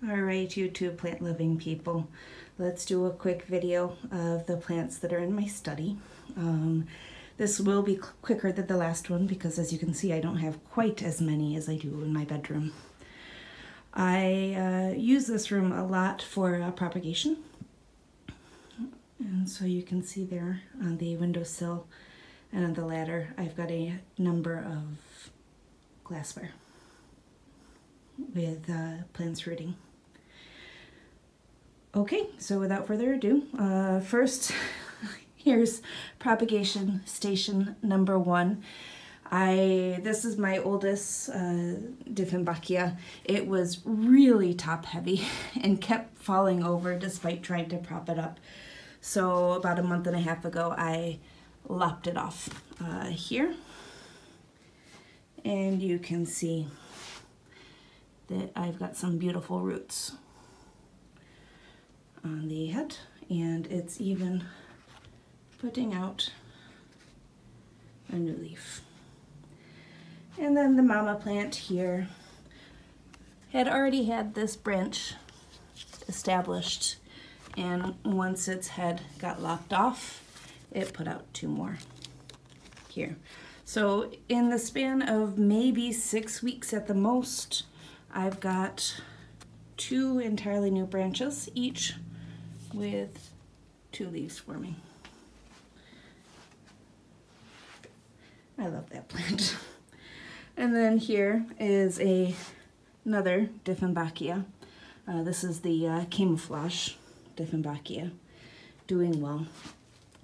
Alright, YouTube plant loving people, let's do a quick video of the plants that are in my study. This will be quicker than the last one because, as you can see, I don't have quite as many as I do in my bedroom. I use this room a lot for propagation, and so you can see there on the windowsill and on the ladder I've got a number of glassware with plants rooting. Okay, so without further ado, first here's Propagation Station number 1. This is my oldest Dieffenbachia. It was really top heavy and kept falling over despite trying to prop it up. So about a month and a half ago I lopped it off here, and you can see that I've got some beautiful roots on the head, and it's even putting out a new leaf. And then the mama plant here had already had this branch established, and once its head got lopped off, it put out 2 more here. So in the span of maybe 6 weeks at the most, I've got 2 entirely new branches, each with 2 leaves forming. I love that plant. And then here is another Dieffenbachia. This is the camouflage Dieffenbachia, doing well.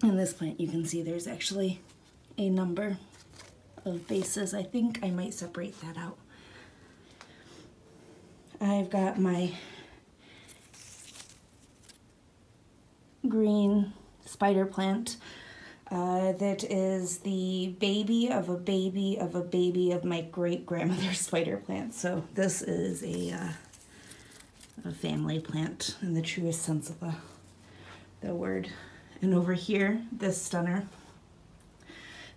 In this plant you can see there's actually a number of bases. I think I might separate that out. I've got my green spider plant that is the baby of a baby of a baby of my great-grandmother's spider plant. So this is a family plant in the truest sense of the word. And over here, this stunner,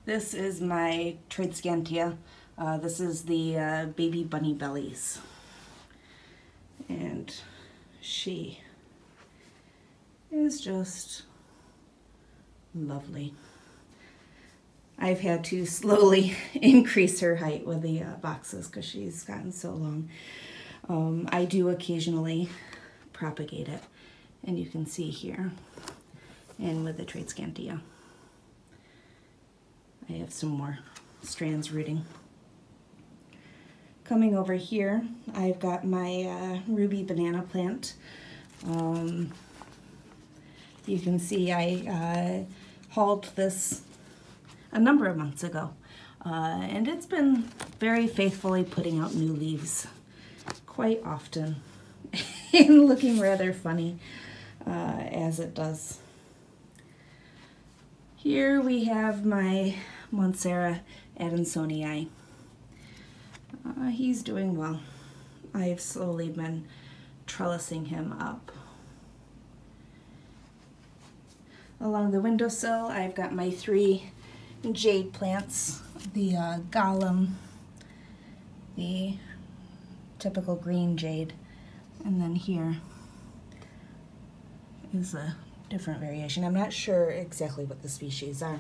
this is my Trixie Entia. This is the baby bunny bellies, and she is just lovely. I've had to slowly increase her height with the boxes because she's gotten so long. I do occasionally propagate it, and you can see here, and with the Trixie Entia, I have some more strands rooting. Coming over here, I've got my ruby banana plant. You can see I hauled this a number of months ago, and it's been very faithfully putting out new leaves quite often and looking rather funny as it does. Here we have my Monstera Adansonii. He's doing well. I've slowly been trellising him up. Along the windowsill, I've got my 3 Jade plants, the Golem, the typical green jade, and then here is a different variation. I'm not sure exactly what the species are.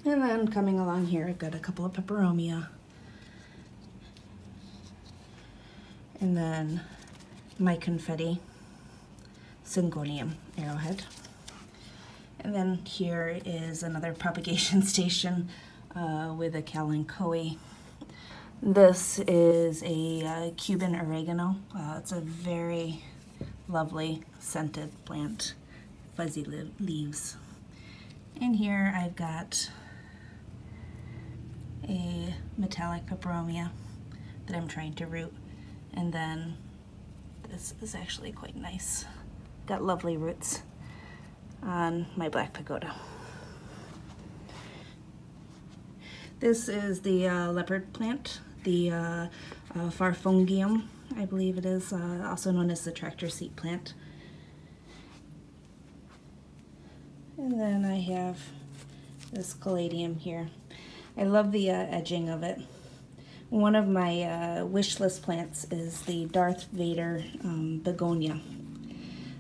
And then coming along here, I've got a couple of peperomia, and then my confetti syngonium arrowhead. And then here is another propagation station with a Caladium. This is a Cuban Oregano. It's a very lovely scented plant, fuzzy leaves. And here I've got a metallic peperomia that I'm trying to root. And then this is actually quite nice. Got lovely roots on my black pagoda. This is the leopard plant, the Farfungium, I believe it is, also known as the tractor seat plant. And then I have this Caladium here. I love the edging of it. One of my wish list plants is the Darth Vader Begonia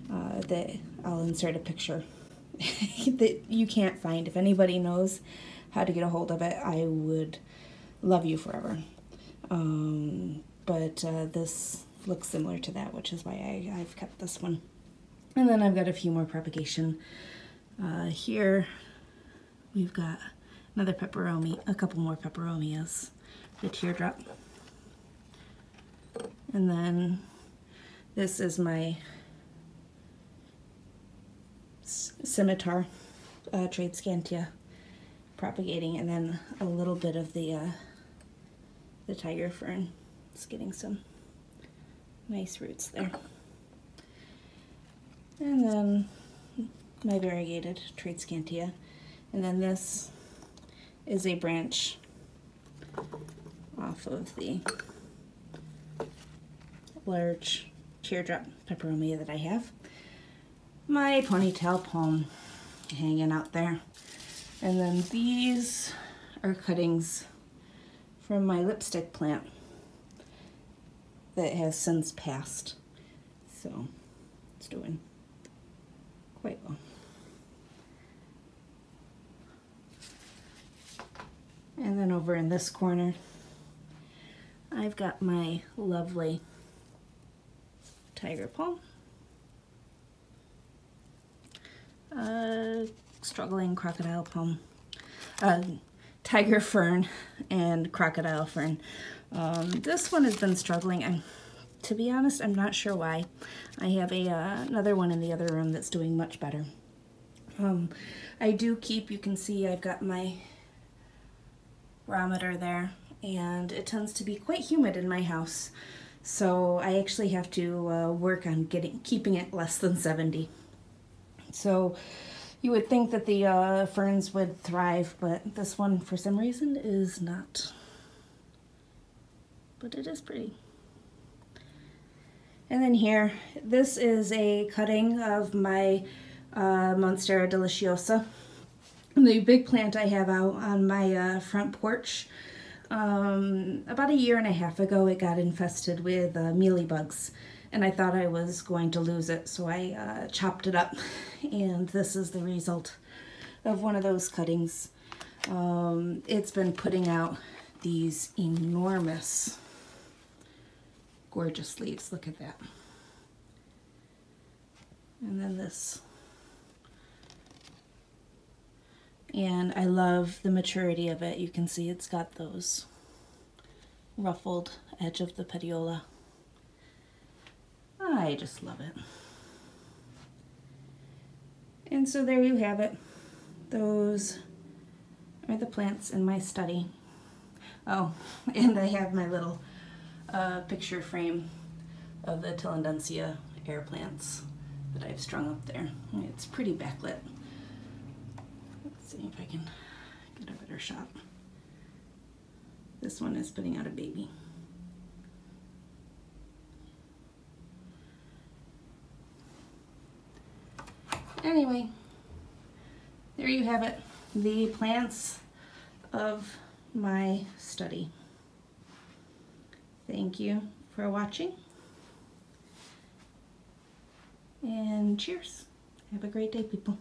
that I'll insert a picture that you can't find. If anybody knows how to get a hold of it, I would love you forever. But this looks similar to that, which is why I've kept this one. And then I've got a few more propagation. Here we've got another peperomia, a couple more peperomias, the teardrop. And then this is my scimitar, Trixie Entia, propagating, and then a little bit of the tiger fern. It's getting some nice roots there. And then my variegated Trixie Entia. And then this is a branch off of the large teardrop peperomia that I have. My ponytail palm hanging out there. And then these are cuttings from my lipstick plant that has since passed. So it's doing quite well. And then over in this corner, I've got my lovely tiger palm, struggling crocodile palm, tiger fern, and crocodile fern. This one has been struggling. To be honest, I'm not sure why. I have another one in the other room that's doing much better. I do keep, you can see I've got my barometer there, and it tends to be quite humid in my house, so I actually have to work on keeping it less than 70. So you would think that the ferns would thrive, but this one for some reason is not. But it is pretty. And then here, this is a cutting of my Monstera Deliciosa. The big plant I have out on my front porch. About a year and a half ago, it got infested with mealybugs, and I thought I was going to lose it, so I chopped it up, and this is the result of one of those cuttings. It's been putting out these enormous, gorgeous leaves. Look at that. And then this. And I love the maturity of it. You can see it's got those ruffled edge of the petiola. I just love it. And so there you have it. Those are the plants in my study. Oh, and I have my little picture frame of the Tilindensia air plants that I've strung up there. It's pretty backlit. Let's see if I can get a better shot. This one is putting out a baby. Anyway, there you have it. The plants of my study. Thank you for watching. And cheers. Have a great day, people.